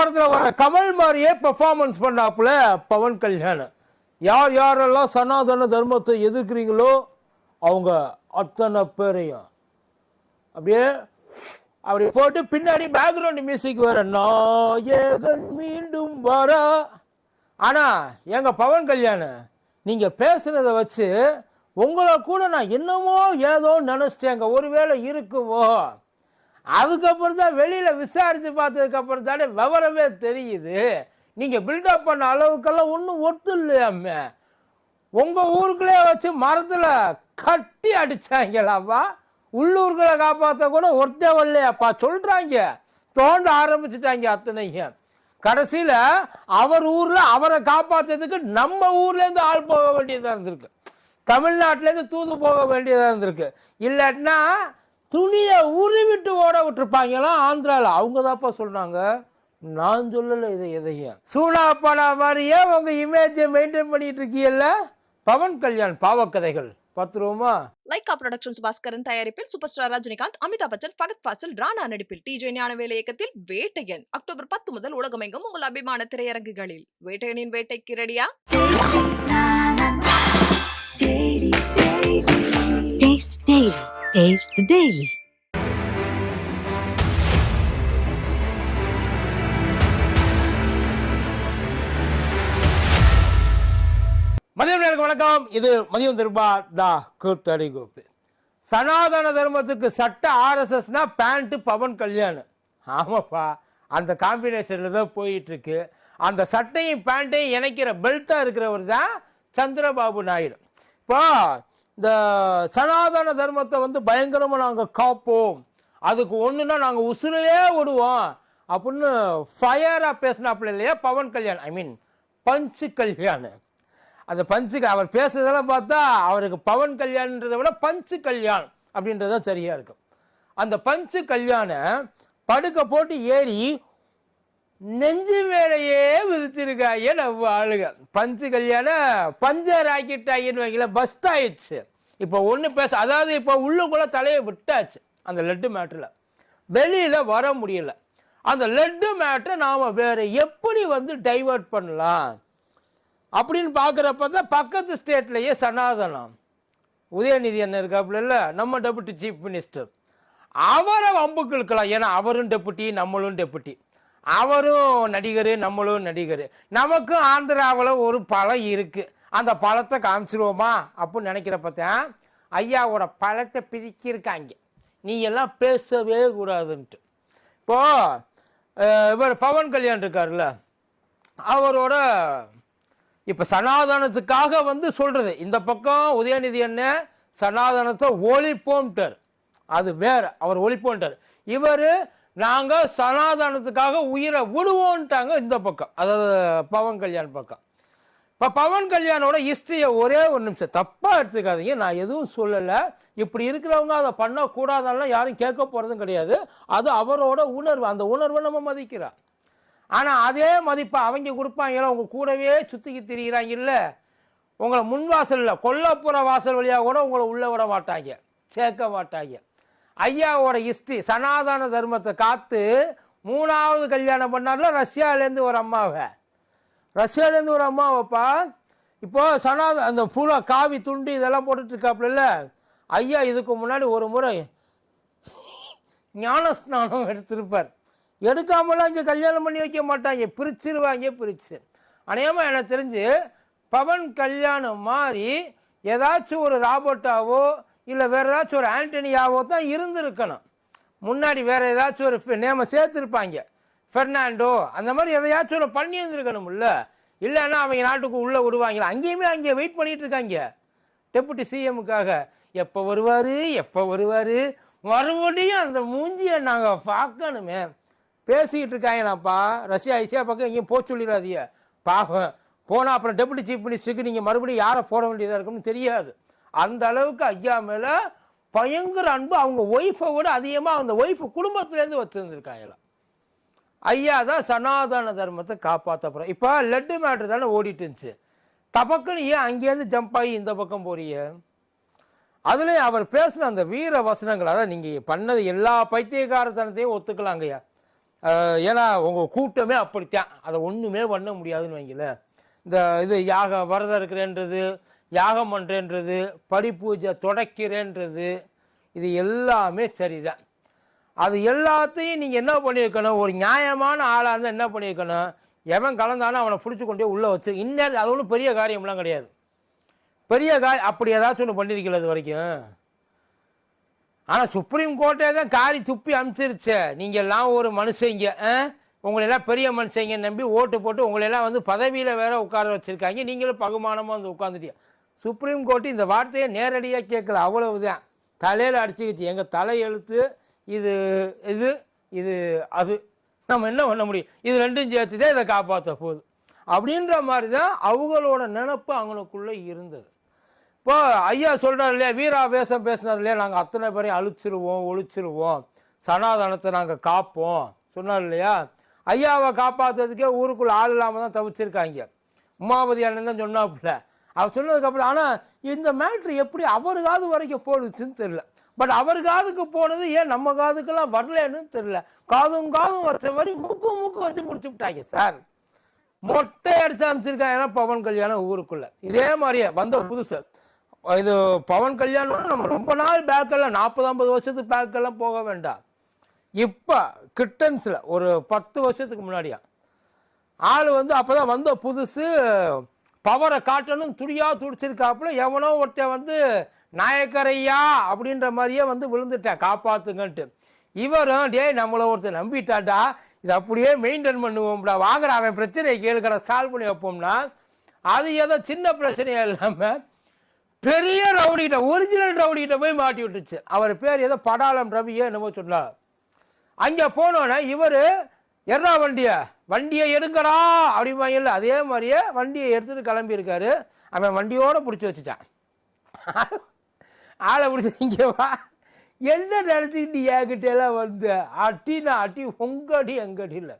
படத்தில் வர கமல் மாதிரியே பெர்ஃபார்மன்ஸ் பண்ணாப்புல பவன் கல்யாண். யார் யாரெல்லாம் சனாதன தர்மத்தை எதிர்க்கிறீங்களோ அவங்க அத்தனை பேரையும் அப்படியே அப்படி போட்டு பின்னாடி பேக்ரவுண்ட் மியூசிக் வேற, நாயகன் மீண்டும் வரா. ஆனால் எங்கள் பவன் கல்யாண் நீங்கள் பேசுனதை வச்சு உங்களை கூட நான் என்னமோ ஏதோ நினச்சிட்டேங்க, ஒருவேளை இருக்குமோ. அதுக்கப்புறம் தான் வெளியில் விசாரித்து பார்த்ததுக்கப்புறம் தானே விவரமே தெரியுது. நீங்கள் பில்டப் பண்ண அளவுக்கெல்லாம் ஒன்றும் ஒத்து இல்லையாமே. உங்கள் ஊருக்குள்ளே வச்சு மரத்தில் கட்டி அடித்தாங்களாப்பா. உள்ளூர்களை காப்பாற்ற கூட ஒருத்தே வரலையாப்பா சொல்கிறாங்க. தோண்ட ஆரம்பிச்சுட்டாங்க அத்தனையும். கடைசியில் அவர் ஊரில் அவரை காப்பாற்றுறதுக்கு நம்ம ஊர்லேருந்து ஆள் போக வேண்டியதாக இருந்திருக்கு, தமிழ்நாட்டிலேருந்து தூது போக வேண்டியதாக இருந்திருக்கு. இல்லாட்டினா துணியை உருவிட்டு ஓட விட்டுருப்பாங்களாம் ஆந்திராவில். அவங்க தான்ப்பா சொல்கிறாங்க, நான் சொல்லலை இதை எதையும். சூனா படா மாதிரியே உங்கள் இமேஜை மெயின்டைன் பண்ணிட்டு இருக்கீல்ல பவன் கல்யாண். பாவக்கதைகள் 10 ரூபா. லைகா புரொடக்ஷன்ஸ் பாஸ்கரன் தயாரிப்பில் சூப்பர் ஸ்டார் ரஜினிகாந்த், அமிதாப் பச்சன், ஃபகத் ஃபாசில், ராணா நடிப்பில் டிஜே ஞானவேல் இயக்கத்தில் வேட்டையன் அக்டோபர் 10 முதல் உலகமெங்கும் உங்கள் அபிமான திரையரங்குகளில். வேட்டையனின் வேட்டைக்கு ரெடியா? Taste the Daily. மதியம் நேருக்கு வணக்கம். இது மதியம் திருப்பா கூத்தடி கோப்பு. சனாதன தர்மத்துக்கு சட்ட ஆர்எஸ்எஸ்னா பேண்ட்டு பவன் கல்யாண். ஆமாப்பா, அந்த காம்பினேஷனில் தான் போயிட்டுருக்கு. அந்த சட்டையும் பேண்ட்டையும் இணைக்கிற பெல்ட்டாக இருக்கிறவர் தான் சந்திரபாபு நாயுடு. இப்போ இந்த சனாதன தர்மத்தை வந்து பயங்கரமாக நாங்கள் காப்போம், அதுக்கு ஒன்றுனா நாங்கள் உசுரையே விடுவோம் அப்படின்னு ஃபயராக பேசினாப்புல இல்லையா பவன் கல்யாண். ஐ மீன் பஞ்சு கல்யாண். அந்த பஞ்சுக்கு அவர் பேசுறதெல்லாம் பார்த்தா அவருக்கு பவன் கல்யாண்ன்றதை விட பஞ்சு கல்யாண் அப்படின்றது தான் சரியாக இருக்கும். அந்த பஞ்சு கல்யாண படுக்க போட்டு ஏறி நெஞ்சு வேலையே விரிச்சிருக்காங்க நம்ம ஆளுங்க. பஞ்சு கல்யாண பஞ்சர் ஆக்கிட்டாங்கன்னு வைக்கல, பஸ்ட் ஆயிடுச்சு. இப்போ ஒன்று பேச, அதாவது இப்போ உள்ளுக்குள்ளே தலையை விட்டாச்சு அந்த லட்டு மேட்டரில், வெளியில் வர முடியல. அந்த லட்டு மேட்டரை நாம் வேறு எப்படி வந்து டைவர்ட் பண்ணலாம் அப்படின்னு பார்க்குறப்ப தான் பக்கத்து ஸ்டேட்லேயே சனாதனம் உதயநிதி என்ன இருக்காப்புல இல்லை, நம்ம டெபுட்டி சீஃப் மினிஸ்டர், அவரை வம்புக்கு இழுக்கலாம். ஏன்னா அவரும் டெபுட்டி நம்மளும் டெபுட்டி, அவரும் நடிகர் நம்மளும் நடிகர், நமக்கும் ஆந்திராவில் ஒரு பழம் இருக்குது, அந்த பழத்தை காமிச்சிருவோமா அப்படின்னு நினைக்கிறப்பத்தான் ஐயாவோட பழத்தை பிரிக்கிருக்காங்க. நீ எல்லாம் பேசவே கூடாதுன்ட்டு. இப்போது இவர் பவன் கல்யாண் இருக்கார்ல, அவரோட இப்போ சனாதனத்துக்காக வந்து சொல்கிறது. இந்த பக்கம் உதயநிதி என்ன சனாதனத்தை ஒழிப்போம்ட்டார், அது வேற, அவர் ஒழிப்போன்ட்டார். இவர் நாங்கள் சனாதனத்துக்காக உயிரை விடுவோன்ட்டாங்க இந்த பக்கம், அதாவது பவன் கல்யாண் பக்கம். இப்போ பவன் கல்யாணோட ஹிஸ்ட்ரியை ஒரே ஒரு நிமிஷம் தப்பாக எடுத்துக்காதீங்க, நான் எதுவும் சொல்லலை. இப்படி இருக்கிறவங்க அதை பண்ணக்கூடாதெல்லாம் யாரும் கேட்க போகிறதும் கிடையாது. அது அவரோட உணர்வு, அந்த உணர்வை நம்ம மதிக்கிறோம். ஆனால் அதே மதிப்பை அவங்க கொடுப்பாங்களோ, அவங்க கூடவே சுற்றிக்கி திரிகிறாங்கல்ல, உங்களை முன் வாசலில் கொல்லப்புற வாசல் வழியாக கூட உங்களை உள்ளே விட மாட்டாங்க, சேர்க்க மாட்டாங்க. ஐயாவோட ஹிஸ்ட்ரி சனாதன தர்மத்தை காத்து 3வது கல்யாணம் பண்ணார்ல ரஷ்யாவிலேருந்து ஒரு அம்மாவை, ரஷ்யாவிலேருந்து ஒரு அம்மாவைப்பா. இப்போது அந்த ஃபுல்லாக காவி துண்டு இதெல்லாம் போட்டுட்ருக்காப்புல ஐயா. இதுக்கு முன்னாடி ஒரு முறை ஞான ஸ்நானம் எடுத்திருப்பார். எடுக்காமலாம் இங்கே கல்யாணம் பண்ணி வைக்க மாட்டாங்க, பிரிச்சிருவாங்க. பிரித்து அநேகமாக எனக்கு தெரிஞ்சு பவன் கல்யாணம் மாதிரி ஏதாச்சும் ஒரு ராபர்ட்டாவோ இல்லை வேறு ஏதாச்சும் ஒரு ஆண்டனியாவோ தான் இருந்திருக்கணும். முன்னாடி வேறு ஏதாச்சும் ஒரு நேமை சேர்த்துருப்பாங்க, ஃபெர்னாண்டோ அந்த மாதிரி எதையாச்சும் ஒரு பண்ணி இருந்திருக்கணும்ல. இல்லைன்னா அவங்க நாட்டுக்கு உள்ளே விடுவாங்களா, அங்கேயுமே அங்கே வெயிட் பண்ணிகிட்டு இருக்காங்க டெபுட்டி சிஎம்முக்காக. எப்போ வருவார் எப்போ வருவார், மறுபடியும் அந்த மூஞ்சியை நாங்கள் பார்க்கணுமே. பேசிக்கிட்டு இருக்காங்களாப்பா ரஷ்யா ஐசியா பக்கம் எங்கேயும் போக சொல்லிடாதீங்க பாவம். போனால் அப்புறம் டெபுட்டி சீஃப் மினிஸ்டருக்கு நீங்கள் மறுபடியும் யாரை போட வேண்டியதாக இருக்குன்னு தெரியாது. அந்த அளவுக்கு ஐயா மேலே பயங்கர அன்பு. அவங்க ஒய்ஃபை விட அதிகமாக அந்த ஒய்ஃபு குடும்பத்துலேருந்து வச்சுருந்துருக்காங்களாம். ஐயா தான் சனாதன தர்மத்தை காப்பாற்றப்புறம். இப்போ லட்டு மேட்ரு தானே ஓடிட்டு இருந்துச்சு, தபக்குன்னு ஏன் அங்கேருந்து ஜம்ப் ஆகி இந்த பக்கம் போறீங்க? அதுலேயும் அவர் பேசின அந்த வீர வசனங்கள், அதான் நீங்கள் பண்ணது எல்லா பைத்தியகாரத்தனத்தையும் ஒத்துக்கலாங்கய்யா. ஏன்னா உங்கள் கூட்டமே அப்படித்தான், அதை ஒன்றுமே பண்ண முடியாதுன்னு வைங்களேன். இந்த இது விரதம் இருக்கிறேன்றது, யாகம் பண்ணுறேன்றது, படிப்பூஜை தொடக்கிறேன்றது, இது எல்லாமே சரிதான். அது எல்லாத்தையும் நீங்கள் என்ன பண்ணியிருக்கணும், ஒரு நியாயமான ஆளாக இருந்தால் என்ன பண்ணியிருக்கணும், எவன் கலந்தானோ அவனை பிடிச்சி கொண்டே உள்ளே வச்சு இன்னும் அது ஒன்றும் பெரிய காரியம்லாம் கிடையாது. பெரிய அப்படி ஏதாச்சும் ஒன்று பண்ணியிருக்கல இது வரைக்கும். ஆனால் சுப்ரீம் கோர்ட்டே தான் காரி துப்பி அனுப்பிச்சிருச்சு. நீங்கள் எல்லாம் ஒரு மனுஷங்க, உங்களெல்லாம் பெரிய மனுஷங்க நம்பி ஓட்டு போட்டு உங்களெல்லாம் வந்து பதவியில் வேற உட்கார வச்சுருக்காங்க, நீங்களும் பகுமானமாக வந்து உட்காந்துட்டீங்க. சுப்ரீம் கோர்ட்டு இந்த வார்த்தையை நேரடியாக கேட்கல, அவ்வளவுதான். தலையில் அடிச்சுக்கிச்சு, எங்கள் தலையெழுத்து இது இது இது அது, நம்ம என்ன பண்ண முடியும், இது ரெண்டும் சேர்த்து தான் இதை காப்பாற்ற போகுது அப்படின்ற மாதிரி தான் அவங்களோட நினப்பு அவங்களுக்குள்ளே இருந்தது. இப்போ ஐயா சொல்கிறார் இல்லையா, வீராவேசம் பேசினார் இல்லையா, நாங்கள் அத்தனை பேரையும் அழிச்சிருவோம் ஒழிச்சிருவோம், சனாதனத்தை நாங்கள் காப்போம் சொன்னார் இல்லையா. ஐயாவை காப்பாற்றுறதுக்கே ஊருக்குள்ளே ஆள் இல்லாமல் தான் தவிச்சிருக்காங்க. உமாபதி அண்ணன் தான் சொன்னாப்புல. அவர் சொன்னதுக்கப்புறம் ஆனால் இந்த மேட்ரு எப்படி அவர் காது வரைக்கும் போடுச்சுன்னு தெரில. பட் அவர் காதுக்கு போனது ஏன் நம்ம காதுக்கெல்லாம் வரலன்னு தெரில. காதும் வச்ச மாதிரி மூக்கு வச்சு முடிச்சு விட்டாங்க சார். மொட்டை அடிச்சு அமைச்சிருக்காங்க பவன் கல்யாணம் ஊருக்குள்ள. இதே மாதிரியே வந்த புதுசு இது பவன் கல்யாணம். நம்ம ரொம்ப நாள் பேக்கெல்லாம் 40-50 வருஷத்துக்கு பேக்கெல்லாம் போக வேண்டாம். இப்போ கிட்டன்ஸில் ஒரு 10 வருஷத்துக்கு முன்னாடியா ஆள் வந்து அப்போ தான் வந்த புதுசு பவரை காட்டணும் துடிச்சிருக்காப்புல. எவனோ ஒருத்தன் வந்து நாயக்கரையா அப்படின்ற மாதிரியே வந்து விழுந்துட்டேன் காப்பாற்றுங்கன்ட்டு. இவரும் டே நம்மளை ஒருத்தர் நம்பிட்டாண்டா, இது அப்படியே மெயின்டைன் பண்ணுவோம்டா, வாங்குற அவன் பிரச்சனையை கேளுக்கிற சால்வ் பண்ணி வைப்போம்னா, அது ஏதோ சின்ன பிரச்சனையாக இல்லாமல் பெரிய ரவுடிகிட்ட, ஒரிஜினல் ரவுடிகிட்ட போய் மாட்டி விட்டுச்சு. அவர் பேர் ஏதோ படாலம் ரவியோ என்னமோ சொன்னார். அங்கே போனோன்னே இவர் எறா வண்டியை எடுங்கடா அப்படிம்பாங்கல்ல, அதே மாதிரியே வண்டியை எடுத்துகிட்டு கிளம்பியிருக்காரு. அவன் வண்டியோடு பிடிச்சி வச்சுட்டான். ஆளை பிடிச்சி இங்கே வா, என்ன நினச்சிக்கிட்டு என்கிட்டலாம் வந்து அட்டி உங்கள் அடி எங்கள் அடி இல்லை,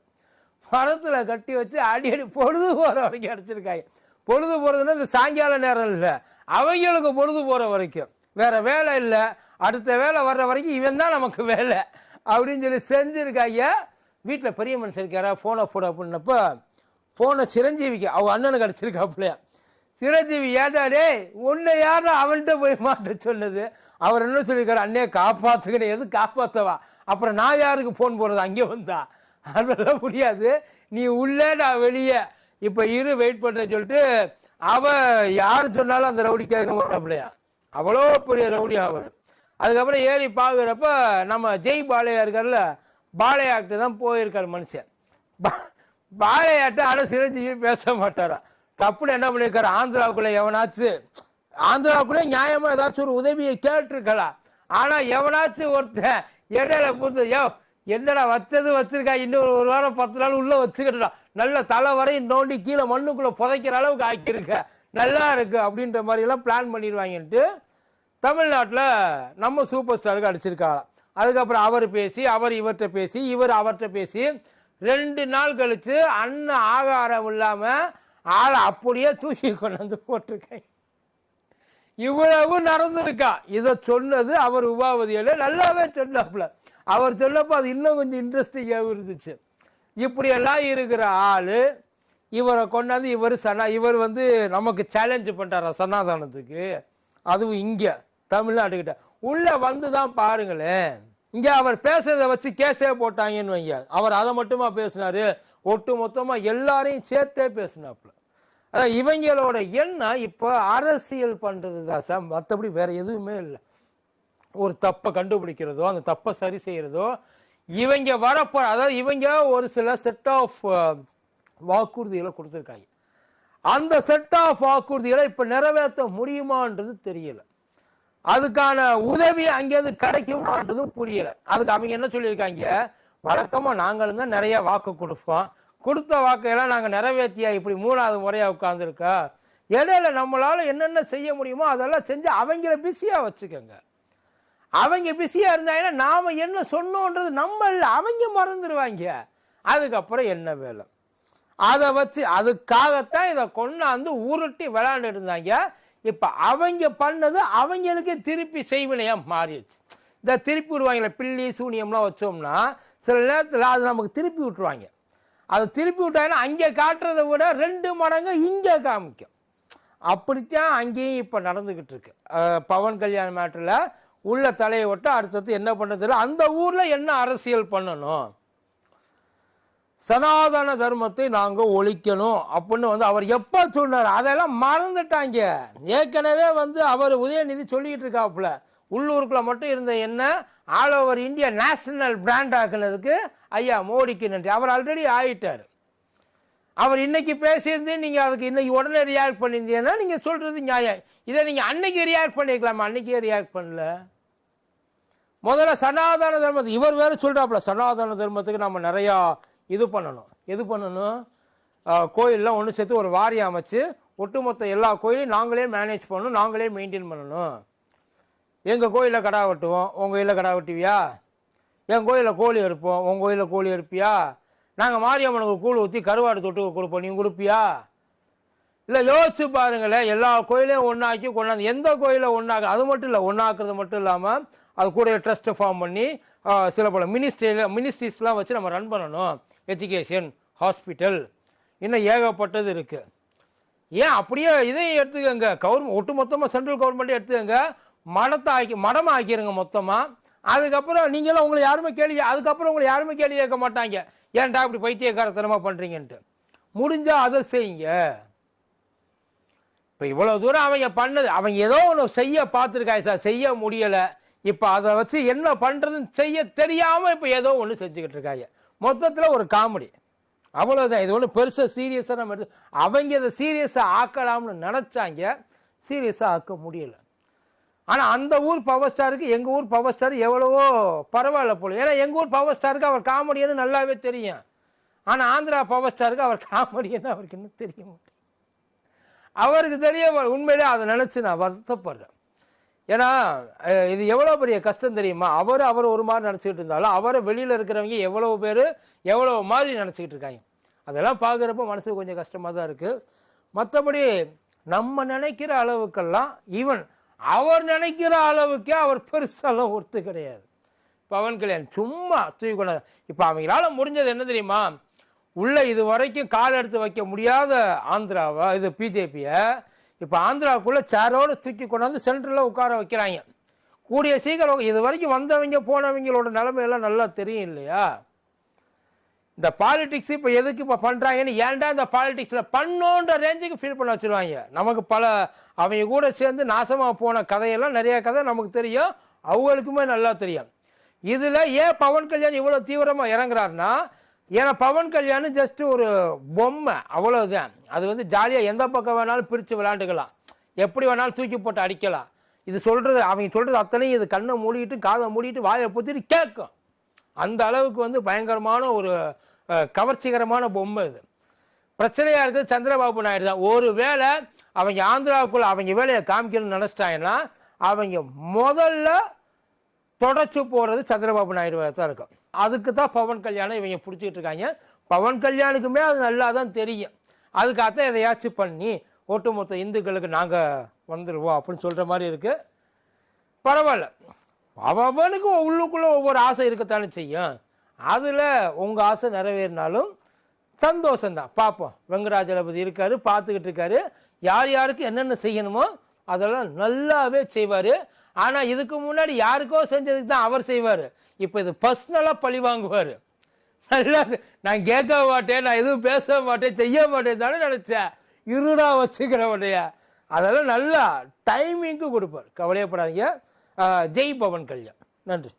மரத்தில் கட்டி வச்சு அடி பொழுது போகிற வரைக்கும் அடிச்சிருக்காங்க. பொழுது போகிறதுன்னா இந்த சாயங்கால நேரம் இல்லை, அவங்களுக்கு பொழுது போகிற வரைக்கும் வேறு வேலை இல்லை, அடுத்த வேலை வர்ற வரைக்கும் இவன் தான் நமக்கு வேலை அப்படின்னு சொல்லி செஞ்சுருக்காங்க. வீட்டில் பெரிய மனுஷன் இருக்காரா, ஃபோனை போட அப்படின்னப்போ ஃபோனை சிரஞ்சீவிக்கு அவங்க அண்ணனுக்கு அடிச்சிருக்காப்புலையா. சிரஞ்சீவி ஏடாடே உன்னை யாரும் அவன்கிட்ட போய் மாட்ட சொன்னது. அவர் என்ன சொல்லியிருக்காரு, அண்ணே காப்பாற்றுக்கணும், எது காப்பாற்றவா, அப்புறம் நான் யாருக்கு ஃபோன் போடுறது, அங்கே வந்தா அதெல்லாம் முடியாது, நீ உள்ளே நான் வெளியே இப்போ இரு வெயிட் பண்ணுறேன்னு சொல்லிட்டு அவன் யார் சொன்னாலும் அந்த ரவுடி கேட்க மாட்டாப்லையா. அவ்வளோ பெரிய ரவுடி அவர். அதுக்கப்புறம் ஏறி பார்க்குறப்ப நம்ம ஜெய் பாலையா இருக்கார்ல, பாலையாக்கிட்ட தான் போயிருக்கார் மனுஷன். பாலையாட்ட ஆனால் சிரஞ்சீவி பேச மாட்டாரா. தப்புன்னு என்ன பண்ணியிருக்காரு, ஆந்திராவுக்குள்ளே எவனாச்சும் ஆந்திராவுக்குள்ளே நியாயமாக ஏதாச்சும் ஒரு உதவியை கேட்டிருக்கலாம். ஆனால் எவனாச்சும் ஒருத்தன் இடையில புரிந்து என்னடா வச்சிருக்கா, இன்னும் ஒரு வாரம் 10 நாள் உள்ளே வச்சுக்கிட்டா, நல்ல தலை வரையும் நோண்டி கீழே மண்ணுக்குள்ளே புதைக்கிற அளவுக்கு ஆக்கியிருக்க, நல்லா இருக்கு அப்படின்ற மாதிரிலாம் பிளான் பண்ணிடுவாங்கன்ட்டு தமிழ்நாட்டில் நம்ம சூப்பர் ஸ்டாருக்கு அடிச்சிருக்காங்க. அதுக்கப்புறம் அவர் பேசி, அவர் இவர்கிட்ட பேசி, இவர் அவர்கிட்ட பேசி 2 நாள் கழித்து அண்ணன் ஆகாரம் இல்லாமல் ஆளை அப்படியே தூக்கி கொண்டாந்து போட்டிருக்கேன். இவ்வளவு நடந்திருக்கா. இதை சொன்னது அவர் உபாவதியில் நல்லாவே சொன்னாப்புல. அவர் சொன்னப்போ அது இன்னும் கொஞ்சம் இன்ட்ரெஸ்டிங்காகவும் இருந்துச்சு. இப்படியெல்லாம் இருக்கிற ஆள் இவரை கொண்டாந்து இவர் வந்து நமக்கு சேலஞ்சு பண்ணுறாரா சனாதனத்துக்கு, அதுவும் இங்கே தமிழ்நாட்டுக்கிட்ட உள்ளே வந்து தான் பாருங்களேன். இங்கே அவர் பேசுறதை வச்சு கேஸே போட்டாங்கன்னு வைங்க. அவர் அதை மட்டுமா பேசினார், ஒட்டு மொத்தமாக எல்லாரையும் சேர்த்தே பேசினாப்புல. அதான் இவங்களோட எண்ணம் இப்போ அரசியல் பண்ணுறது தான் சார், மற்றபடி வேறு எதுவுமே இல்லை. ஒரு தப்பை கண்டுபிடிக்கிறதோ அந்த தப்பை சரி செய்கிறதோ இவங்க அதாவது இவங்க ஒரு சில செட் ஆஃப் வாக்குறுதிகளை கொடுத்துருக்காங்க. அந்த செட் ஆஃப் வாக்குறுதிகளை இப்போ நிறைவேற்ற முடியுமான்றது தெரியல. அதுக்கான உதவி அங்கேருந்து கிடைக்குமான்றதும் புரியல. அதுக்கு அவங்க என்ன சொல்லியிருக்காங்க, வழக்கமாக நாங்கள் தான் நிறைய வாக்கு கொடுப்போம், கொடுத்த வாக்கையெல்லாம் நாங்கள் நிறைவேற்றியா இப்படி 3வது முறையாக உட்காந்துருக்கா, இடையில நம்மளால் என்னென்ன செய்ய முடியுமோ அதெல்லாம் செஞ்சு அவங்கள பிஸியாக வச்சுக்கோங்க. அவங்க பிஸியாக இருந்தாங்கன்னா நாம் என்ன சொன்னோன்றது நம்ம இல்லை, அவங்க மறந்துடுவாங்க. அதுக்கப்புறம் என்ன வேலை, அதை வச்சு அதுக்காகத்தான் இதை கொண்டாந்து உருட்டி விளையாண்டு இருந்தாங்க. இப்போ அவங்க பண்ணது அவங்களுக்கே திருப்பி செய்வினையாக மாறிடுச்சு. இந்த திருப்பி விடுவாங்களே பில்லி சூனியம்லாம் வச்சோம்னா சில நேரத்தில் அது நமக்கு திருப்பி விட்டுருவாங்க. அதை திருப்பி விட்டாங்கன்னா அங்கே காட்டுறதை விட 2 மடங்கு இங்கே காமிக்கும். அப்படித்தான் அங்கேயும் இப்போ நடந்துக்கிட்டு இருக்கு. பவன் கல்யாண் மேட்டரில் உள்ள தலையை விட்டு அடுத்தடுத்து என்ன பண்ணதில்லை, அந்த ஊரில் என்ன அரசியல் பண்ணணும், சனாதன தர்மத்தை நாங்கள் ஒழிக்கணும் அப்படின்னு வந்து அவர் எப்போ சொன்னார், அதெல்லாம் மறந்துட்டாங்க. ஏற்கனவே வந்து அவர் உதயநிதி சொல்லிக்கிட்டு இருக்காப்புல, உள்ளூருக்குள்ள மட்டும் இருந்த என்ன all over India national brand ஆக்குனதுக்கு ஐயா மோடிக்கு நன்றி. அவர் ஆல்ரெடி ஆகிட்டார். அவர் இன்னைக்கு பேசியிருந்து நீங்கள் அதுக்கு இன்னைக்கு உடனே ரியாக்ட் பண்ணியிருந்தீங்கன்னா நீங்கள் சொல்கிறது நியாயம். இதை நீங்கள் அன்னைக்கு ரியாக்ட் பண்ணிக்கலாமா? அன்னைக்கே ரியாக்ட் பண்ணல. முதல்ல சனாதன தர்மத்தை இவர் வேறு சொல்கிறாப்புல, சனாதன தர்மத்துக்கு நம்ம நிறையா இது பண்ணணும். எது பண்ணணும்? கோயிலெலாம் ஒன்று சேர்த்து ஒரு வாரியம் அமைச்சு ஒட்டுமொத்த எல்லா கோயிலையும் நாங்களே மேனேஜ் பண்ணணும், நாங்களே மெயின்டைன் பண்ணணும். எங்கள் கோயிலில் கடா வெட்டுவோம், உங்கள் கோயிலில் கடா வெட்டுவியா? என் கோயிலில் கோழி அறுப்போம், உங்கள் கோயிலில் கோழி அறுப்பியா? நாங்கள் மாரியம்மனுக்கு கூழ் ஊற்றி கருவாடு தொட்டு கொடுப்போம், நீங்கள் கொடுப்பியா? இல்லை யோசிச்சு பாருங்களேன், எல்லா கோயிலையும் ஒன்றாக்கி கொண்டாந்து எந்த கோயிலை ஒன்றாக்க, அது மட்டும் இல்லை, ஒன்றாக்குறது மட்டும் இல்லாமல் அது கூட ட்ரஸ்ட்டை ஃபார்ம் பண்ணி சில பல மினிஸ்ட்ரிஸ்லாம் வச்சு நம்ம ரன் பண்ணணும். எஜுகேஷன், ஹாஸ்பிட்டல், இன்னும் ஏகப்பட்டது இருக்குது. ஏன் அப்படியே இதையும் எடுத்துக்கோங்க, ஒட்டு மொத்தமாக சென்ட்ரல் கவர்மெண்ட்டே எடுத்துக்கோங்க, மடமாக ஆக்கிடுங்க மொத்தமாக. அதுக்கப்புறம் நீங்களும் உங்களை யாருமே அதுக்கப்புறம் உங்களை யாருமே கேள்வி கேட்க மாட்டாங்க, ஏன்டா இப்படி பைத்தியக்காரத்தனமாக பண்ணுறீங்கன்ட்டு. முடிஞ்சால் அதை செய்யுங்க. இப்போ இவ்வளோ தூரம் அவங்க பண்ணது, அவங்க ஏதோ ஒன்று செய்ய பார்த்துருக்காங்க சார், செய்ய முடியலை. இப்போ அதை வச்சு என்ன பண்ணுறதுன்னு செய்ய தெரியாமல் இப்போ ஏதோ ஒன்று செஞ்சுக்கிட்டு இருக்காங்க. மொத்தத்தில் ஒரு காமெடி, அவ்வளோதான். இது ஒன்றும் பெருசாக சீரியஸாக நம்ம எடுத்து அவங்க இதை சீரியஸாக ஆக்கலாம்னு நினச்சாங்க, சீரியஸாக ஆக்க முடியலை. ஆனால் அந்த ஊர் பவர் ஸ்டாருக்கு எங்கள் ஊர் பவர் ஸ்டார் எவ்வளவோ பரவாயில்ல போல. ஏன்னா எங்கள் ஊர் பவர் ஸ்டாருக்கு அவர் காமெடின்னு நல்லாவே தெரியும். ஆனால் ஆந்திரா பவர் ஸ்டாருக்கு அவர் காமெடின்னு அவருக்கு இன்னும் தெரிய மாட்டேன். அவருக்கு தெரிய உண்மையிலே அதை நினச்சி நான் வருத்தப்படுறேன். ஏன்னா இது எவ்வளோ பெரிய கஷ்டம் தெரியுமா? அவர் ஒரு மாதிரி நினச்சிக்கிட்டு இருந்தாலும் அவரை வெளியில் இருக்கிறவங்க எவ்வளோ பேர் எவ்வளோ மாதிரி நினச்சிக்கிட்டு இருக்காங்க. அதெல்லாம் பார்க்குறப்ப மனசுக்கு கொஞ்சம் கஷ்டமாக தான் இருக்குது. மற்றபடி நம்ம நினைக்கிற அளவுக்கெல்லாம் ஈவன் அவர் நினைக்கிற அளவுக்கே அவர் பெருசாலாம் ஒருத்து கிடையாது. பவன் கல்யாண் சும்மா தூக்கி கொண்டாது. இப்போ அவங்களால முடிஞ்சது என்ன தெரியுமா? உள்ள இது வரைக்கும் கால் எடுத்து வைக்க முடியாத ஆந்திராவை, இது பிஜேபியை இப்போ ஆந்திராவுக்குள்ளே சேரோடு தூக்கி கொண்டாந்து சென்ட்ரலில் உட்கார வைக்கிறாங்க. கூடிய சீக்கிரம் இது வரைக்கும் வந்தவங்க போனவங்களோட நிலைமையெல்லாம் நல்லா தெரியும் இல்லையா? இந்த பாலிடிக்ஸ் இப்போ எதுக்கு இப்போ பண்ணுறாங்கன்னு, ஏன்டா இந்த பாலிடிக்ஸில் பண்ணோன்ற ரேஞ்சுக்கு ஃபீல் பண்ண வச்சுருவாங்க. நமக்கு பல அவங்க கூட சேர்ந்து நாசமாக போன கதையெல்லாம் நிறைய கதை நமக்கு தெரியும், அவங்களுக்குமே நல்லா தெரியும். இதில் ஏன் பவன் கல்யாண் இவ்வளோ தீவிரமாக இறங்குறாருன்னா, ஏன்னா பவன் கல்யாண் ஜஸ்ட்டு ஒரு பொம்மை, அவ்வளோதான். அது வந்து ஜாலியாக எந்த பக்கம் வேணாலும் பிரித்து விளையாண்டுக்கலாம், எப்படி வேணாலும் தூக்கி போட்டு அடிக்கலாம். இது சொல்கிறது அவங்க சொல்கிறது அத்தனையும் இது கண்ணை மூடிட்டு காதை மூடிட்டு வாயை பொத்திட்டு கேட்கும். அந்த அளவுக்கு வந்து பயங்கரமான ஒரு கவர்ச்சிகரமான பொம்மை இது. பிரச்சனையாக இருக்குது சந்திரபாபு நாயுடு தான். ஒரு வேளை அவங்க ஆந்திராவுக்குள்ளே அவங்க வேலையை காமிக்கணும்னு நினச்சிட்டாங்கன்னா அவங்க முதல்ல தொடச்சு போகிறது சந்திரபாபு நாயுடு தான் இருக்கும். அதுக்கு தான் பவன் கல்யாணம் இவங்க பிடிச்சிக்கிட்டு இருக்காங்க. பவன் கல்யாணுக்குமே அது நல்லா தான் தெரியும். அதுக்காகத்தான் எதையாச்சும் பண்ணி ஒட்டுமொத்த இந்துக்களுக்கு நாங்கள் வந்துடுவோம் அப்படின்னு சொல்கிற மாதிரி இருக்குது. பரவாயில்ல, அவனுக்கு உள்ளுக்குள்ளே ஒவ்வொரு ஆசை இருக்கத்தானே செய்யும். அதில் உங்கள் ஆசை நிறைவேறினாலும் சந்தோஷந்தான். பார்ப்போம். வெங்கடாஜலபதி இருக்கார், பார்த்துக்கிட்டு இருக்காரு. யார் யாருக்கு என்னென்ன செய்யணுமோ அதெல்லாம் நல்லாவே செய்வார். ஆனால் இதுக்கு முன்னாடி யாருக்கோ செஞ்சதுக்கு தான் அவர் செய்வார். இப்போ இது பர்சனலாக பழி வாங்குவார். நல்லா நான் கேட்க மாட்டேன், நான் எதுவும் பேச மாட்டேன், செய்ய மாட்டேன் தானே நினச்சேன். இருடா வச்சுக்கிற மாட்டையா, அதெல்லாம் நல்லா டைமிங்க்கு கொடுப்பார். கவலையப்படாதீங்க. ஜெய் பவன் கல்யாண். நன்றி.